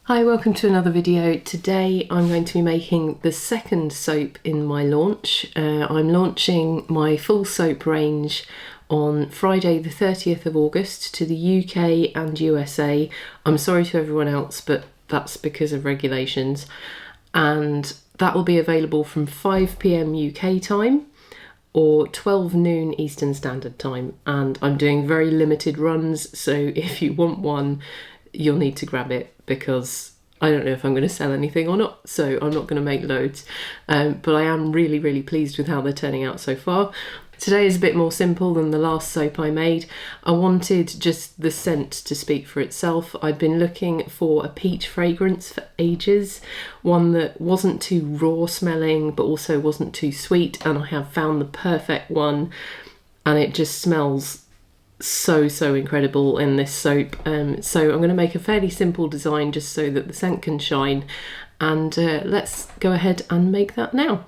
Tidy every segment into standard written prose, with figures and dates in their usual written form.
Hi, welcome to another video. Today I'm going to be making the second soap in my launch. I'm launching my full soap range on Friday the 30th of August to the UK and USA. I'm sorry to everyone else, but that's because of regulations. And that will be available from 5 PM UK time or 12 noon Eastern Standard Time. And I'm doing very limited runs, so if you want one, you'll need to grab it because I don't know if I'm going to sell anything or not, so I'm not going to make loads. But I am really pleased with how they're turning out so far. Today is a bit more simple than the last soap I made. I wanted just the scent to speak for itself. I'd been looking for a peach fragrance for ages, one that wasn't too raw smelling but also wasn't too sweet, and I have found the perfect one, and it just smells so incredible in this soap. So I'm going to make a fairly simple design just so that the scent can shine, and let's go ahead and make that now.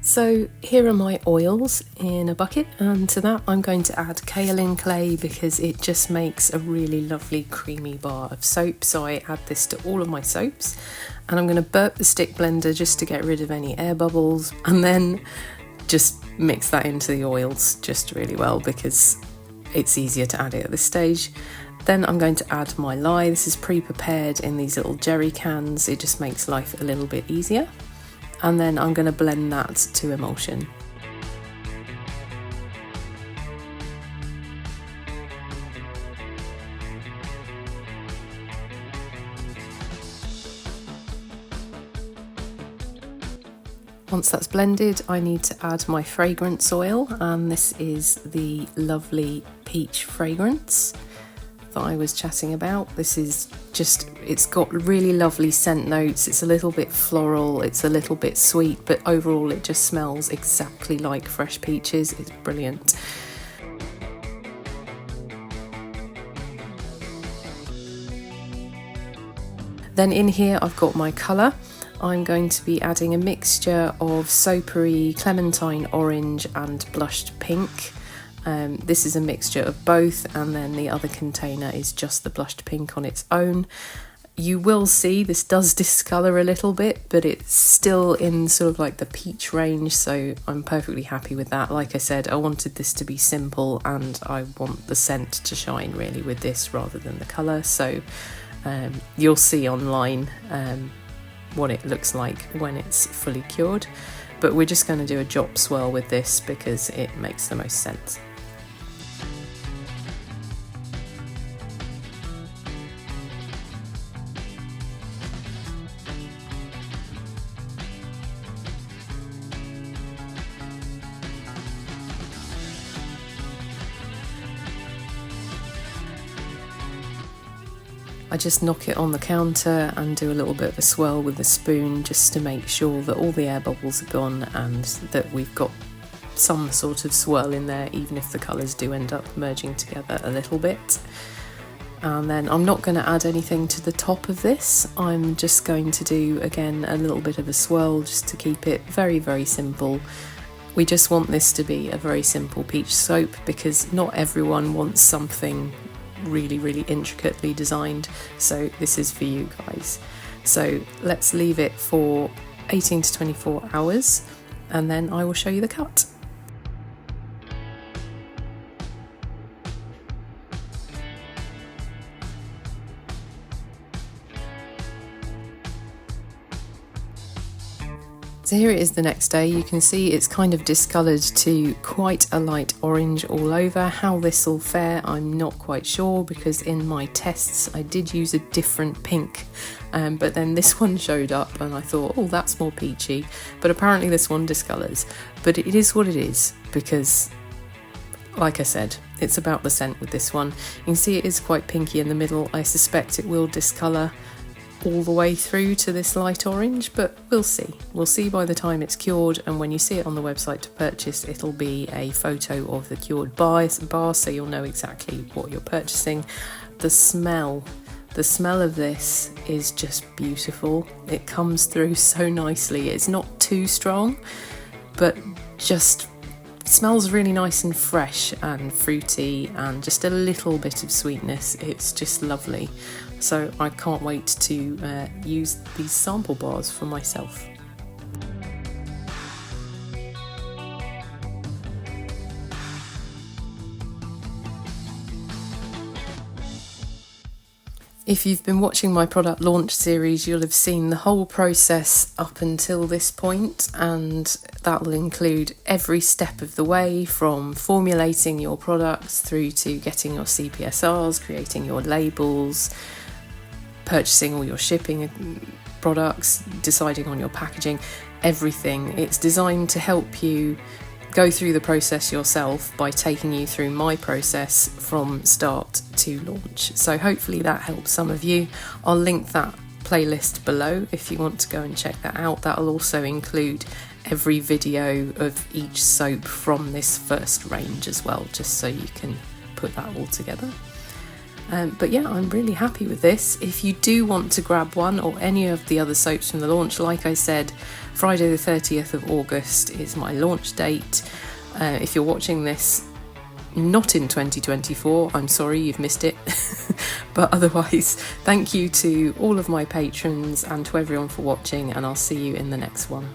So here are my oils in a bucket, and to that I'm going to add kaolin clay because it just makes a really lovely creamy bar of soap. So I add this to all of my soaps, and I'm going to burp the stick blender just to get rid of any air bubbles, and then just mix that into the oils just really well because it's easier to add it at this stage. Then I'm going to add my lye. This is pre-prepared in these little jerry cans. It just makes life a little bit easier. And then I'm going to blend that to emulsion. Once that's blended, I need to add my fragrance oil, and this is the lovely peach fragrance that I was chatting about. This is just, it's got really lovely scent notes. It's a little bit floral, it's a little bit sweet, but overall it just smells exactly like fresh peaches. It's brilliant. Then in here I've got my colour. I'm going to be adding a mixture of soapery clementine orange and blushed pink. This is a mixture of both, and then the other container is just the blushed pink on its own. You will see this does discolour a little bit, but it's still in sort of like the peach range, so I'm perfectly happy with that. Like I said, I wanted this to be simple, and I want the scent to shine really with this rather than the colour. So you'll see online what it looks like when it's fully cured, but we're just going to do a drop swirl with this because it makes the most sense. I just knock it on the counter and do a little bit of a swirl with a spoon just to make sure that all the air bubbles are gone and that we've got some sort of swirl in there, even if the colours do end up merging together a little bit. And then I'm not going to add anything to the top of this. I'm just going to do, again, a little bit of a swirl just to keep it very simple. We just want this to be a very simple peach soap because not everyone wants something really intricately designed, so this is for you guys. So let's leave it for 18 to 24 hours and then I will show you the cut. So here it is the next day. You can see it's kind of discoloured to quite a light orange all over. How this will fare, I'm not quite sure because in my tests I did use a different pink, but then this one showed up and I thought, oh, that's more peachy, but apparently this one discolours. But it is what it is because, like I said, it's about the scent with this one. You can see it is quite pinky in the middle. I suspect it will discolour all the way through to this light orange, but we'll see. We'll see by the time it's cured, and when you see it on the website to purchase, it'll be a photo of the cured bar so you'll know exactly what you're purchasing. The smell of this is just beautiful. It comes through so nicely. It's not too strong, but just smells really nice and fresh and fruity and just a little bit of sweetness. It's just lovely. So I can't wait to use these sample bars for myself. If you've been watching my product launch series, you'll have seen the whole process up until this point, and that will include every step of the way, from formulating your products through to getting your CPSRs, creating your labels, purchasing all your shipping products, deciding on your packaging, everything. It's designed to help you go through the process yourself by taking you through my process from start to launch. So hopefully that helps some of you. I'll link that playlist below if you want to go and check that out. That'll also include every video of each soap from this first range as well, just so you can put that all together. But yeah, I'm really happy with this. If you do want to grab one or any of the other soaps from the launch, like I said, Friday the 30th of August is my launch date. If you're watching this not in 2024, I'm sorry you've missed it. But otherwise, thank you to all of my patrons and to everyone for watching, and I'll see you in the next one.